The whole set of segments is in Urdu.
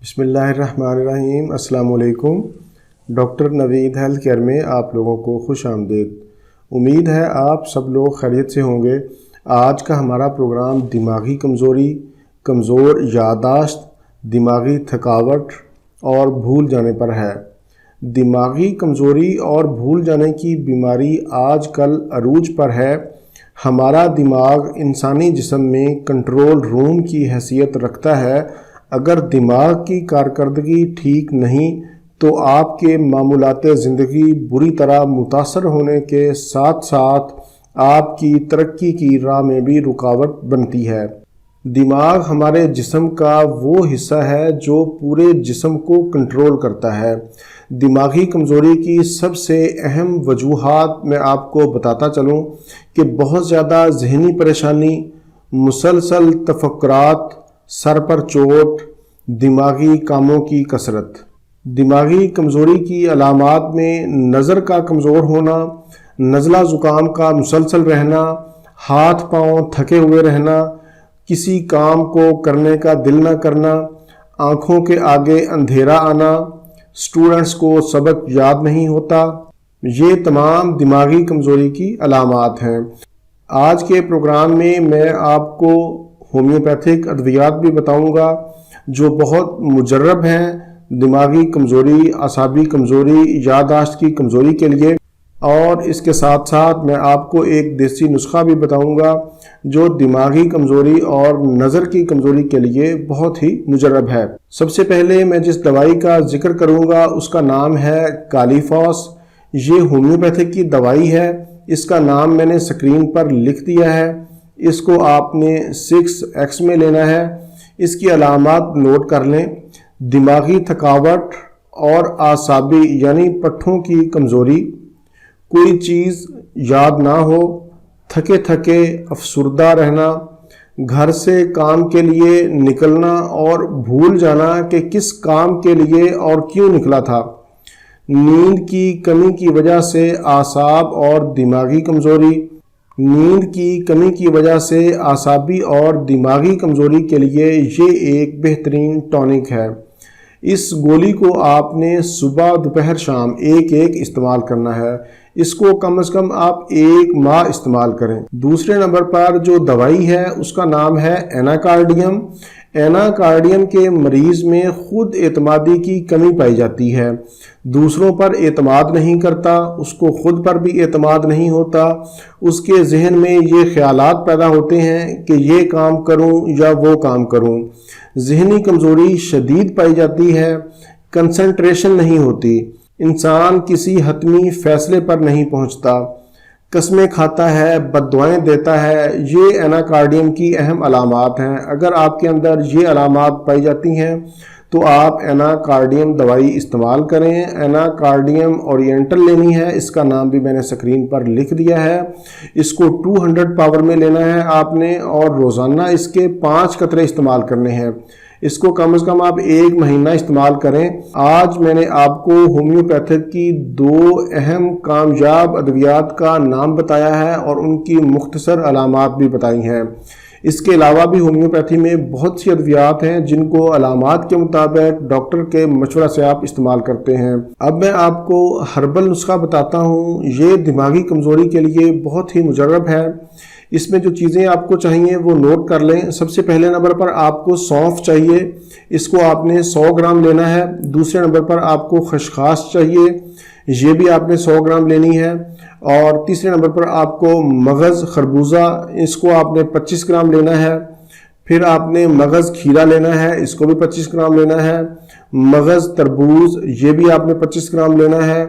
بسم اللہ الرحمن الرحیم۔ السلام علیکم۔ ڈاکٹر نوید ہیلتھ کیئر میں آپ لوگوں کو خوش آمدید۔ امید ہے آپ سب لوگ خیریت سے ہوں گے۔ آج کا ہمارا پروگرام دماغی کمزوری، کمزور یادداشت، دماغی تھکاوٹ اور بھول جانے پر ہے۔ دماغی کمزوری اور بھول جانے کی بیماری آج کل عروج پر ہے۔ ہمارا دماغ انسانی جسم میں کنٹرول روم کی حیثیت رکھتا ہے۔ اگر دماغ کی کارکردگی ٹھیک نہیں تو آپ کے معمولات زندگی بری طرح متاثر ہونے کے ساتھ ساتھ آپ کی ترقی کی راہ میں بھی رکاوٹ بنتی ہے۔ دماغ ہمارے جسم کا وہ حصہ ہے جو پورے جسم کو کنٹرول کرتا ہے۔ دماغی کمزوری کی سب سے اہم وجوہات میں آپ کو بتاتا چلوں کہ بہت زیادہ ذہنی پریشانی، مسلسل تفکرات، سر پر چوٹ، دماغی کاموں کی کثرت۔ دماغی کمزوری کی علامات میں نظر کا کمزور ہونا، نزلہ زکام کا مسلسل رہنا، ہاتھ پاؤں تھکے ہوئے رہنا، کسی کام کو کرنے کا دل نہ کرنا، آنکھوں کے آگے اندھیرا آنا، اسٹوڈنٹس کو سبق یاد نہیں ہوتا، یہ تمام دماغی کمزوری کی علامات ہیں۔ آج کے پروگرام میں آپ کو ہومیوپیتھک ادویات بھی بتاؤں گا جو بہت مجرب ہیں دماغی کمزوری، اعصابی کمزوری، یادداشت کی کمزوری کے لیے، اور اس کے ساتھ ساتھ میں آپ کو ایک دیسی نسخہ بھی بتاؤں گا جو دماغی کمزوری اور نظر کی کمزوری کے لیے بہت ہی مجرب ہے۔ سب سے پہلے میں جس دوائی کا ذکر کروں گا اس کا نام ہے کالیفاس۔ یہ ہومیوپیتھک کی دوائی ہے۔ اس کا نام میں نے سکرین پر لکھ دیا ہے۔ اس کو آپ نے 6x میں لینا ہے۔ اس کی علامات نوٹ کر لیں۔ دماغی تھکاوٹ اور اعصابی یعنی پٹھوں کی کمزوری، کوئی چیز یاد نہ ہو، تھکے تھکے افسردہ رہنا، گھر سے کام کے لیے نکلنا اور بھول جانا کہ کس کام کے لیے اور کیوں نکلا تھا، نیند کی کمی کی وجہ سے اعصاب اور دماغی کمزوری، نیند کی کمی کی وجہ سے اعصابی اور دماغی کمزوری کے لیے یہ ایک بہترین ٹونک ہے۔ اس گولی کو آپ نے صبح دوپہر شام ایک استعمال کرنا ہے۔ اس کو کم از کم آپ 1 ماہ استعمال کریں۔ دوسرے نمبر پر جو دوائی ہے اس کا نام ہے ایناکارڈیم۔ ایناکارڈیم کے مریض میں خود اعتمادی کی کمی پائی جاتی ہے۔ دوسروں پر اعتماد نہیں کرتا، اس کو خود پر بھی اعتماد نہیں ہوتا، اس کے ذہن میں یہ خیالات پیدا ہوتے ہیں کہ یہ کام کروں یا وہ کام کروں۔ ذہنی کمزوری شدید پائی جاتی ہے، کنسنٹریشن نہیں ہوتی، انسان کسی حتمی فیصلے پر نہیں پہنچتا، قسمیں کھاتا ہے، بد دعائیں دیتا ہے۔ یہ ایناکارڈیم کی اہم علامات ہیں۔ اگر آپ کے اندر یہ علامات پائی جاتی ہیں تو آپ ایناکارڈیم دوائی استعمال کریں۔ ایناکارڈیم اورینٹل لینی ہے، اس کا نام بھی میں نے سکرین پر لکھ دیا ہے۔ اس کو 200 پاور میں لینا ہے آپ نے اور روزانہ اس کے 5 قطرے استعمال کرنے ہیں۔ اس کو کم از کم آپ 1 مہینہ استعمال کریں۔ آج میں نے آپ کو ہومیوپیتھک کی 2 اہم کامیاب ادویات کا نام بتایا ہے اور ان کی مختصر علامات بھی بتائی ہیں۔ اس کے علاوہ بھی ہومیوپیتھی میں بہت سی ادویات ہیں جن کو علامات کے مطابق ڈاکٹر کے مشورہ سے آپ استعمال کرتے ہیں۔ اب میں آپ کو ہربل نسخہ بتاتا ہوں۔ یہ دماغی کمزوری کے لیے بہت ہی مجرب ہے۔ اس میں جو چیزیں آپ کو چاہیے وہ نوٹ کر لیں۔ سب سے پہلے نمبر پر آپ کو سونف چاہیے، اس کو آپ نے 100 گرام لینا ہے۔ دوسرے نمبر پر آپ کو خشخاش چاہیے، یہ بھی آپ نے 100 گرام لینی ہے۔ اور تیسرے نمبر پر آپ کو مغز خربوزہ، اس کو آپ نے 25 گرام لینا ہے۔ پھر آپ نے مغز کھیرا لینا ہے، اس کو بھی 25 گرام لینا ہے۔ مغز تربوز، یہ بھی آپ نے 25 گرام لینا ہے۔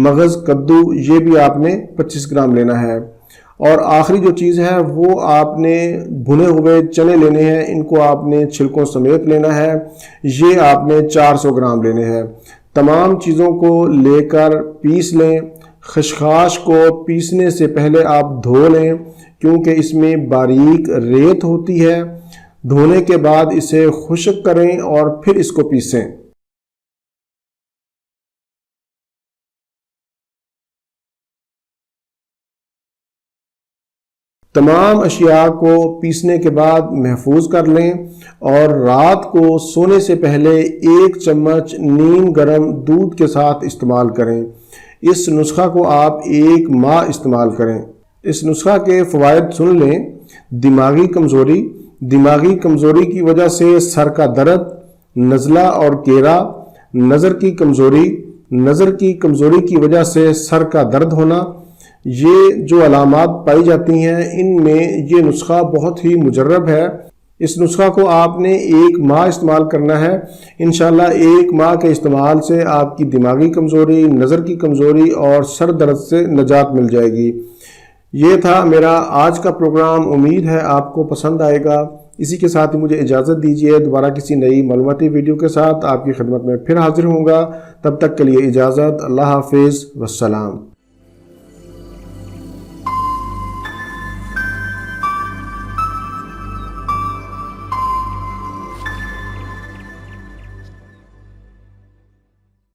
مغز کدو، یہ بھی آپ نے 25 گرام لینا ہے۔ اور آخری جو چیز ہے وہ آپ نے بھنے ہوئے چنے لینے ہیں، ان کو آپ نے چھلکوں سمیت لینا ہے، یہ آپ نے 400 گرام لینے ہیں۔ تمام چیزوں کو لے کر پیس لیں۔ خشخاش کو پیسنے سے پہلے آپ دھو لیں کیونکہ اس میں باریک ریت ہوتی ہے۔ دھونے کے بعد اسے خشک کریں اور پھر اس کو پیسیں۔ تمام اشیاء کو پیسنے کے بعد محفوظ کر لیں اور رات کو سونے سے پہلے 1 چمچ نیم گرم دودھ کے ساتھ استعمال کریں۔ اس نسخہ کو آپ 1 ماہ استعمال کریں۔ اس نسخہ کے فوائد سن لیں۔ دماغی کمزوری کی وجہ سے سر کا درد، نزلہ اور کیرا، نظر کی کمزوری کی وجہ سے سر کا درد ہونا، یہ جو علامات پائی جاتی ہیں ان میں یہ نسخہ بہت ہی مجرب ہے۔ اس نسخہ کو آپ نے 1 ماہ استعمال کرنا ہے۔ انشاءاللہ 1 ماہ کے استعمال سے آپ کی دماغی کمزوری، نظر کی کمزوری اور سر درد سے نجات مل جائے گی۔ یہ تھا میرا آج کا پروگرام، امید ہے آپ کو پسند آئے گا۔ اسی کے ساتھ ہی مجھے اجازت دیجیے، دوبارہ کسی نئی معلوماتی ویڈیو کے ساتھ آپ کی خدمت میں پھر حاضر ہوں گا۔ تب تک کے لیے اجازت، اللہ حافظ، والسلام۔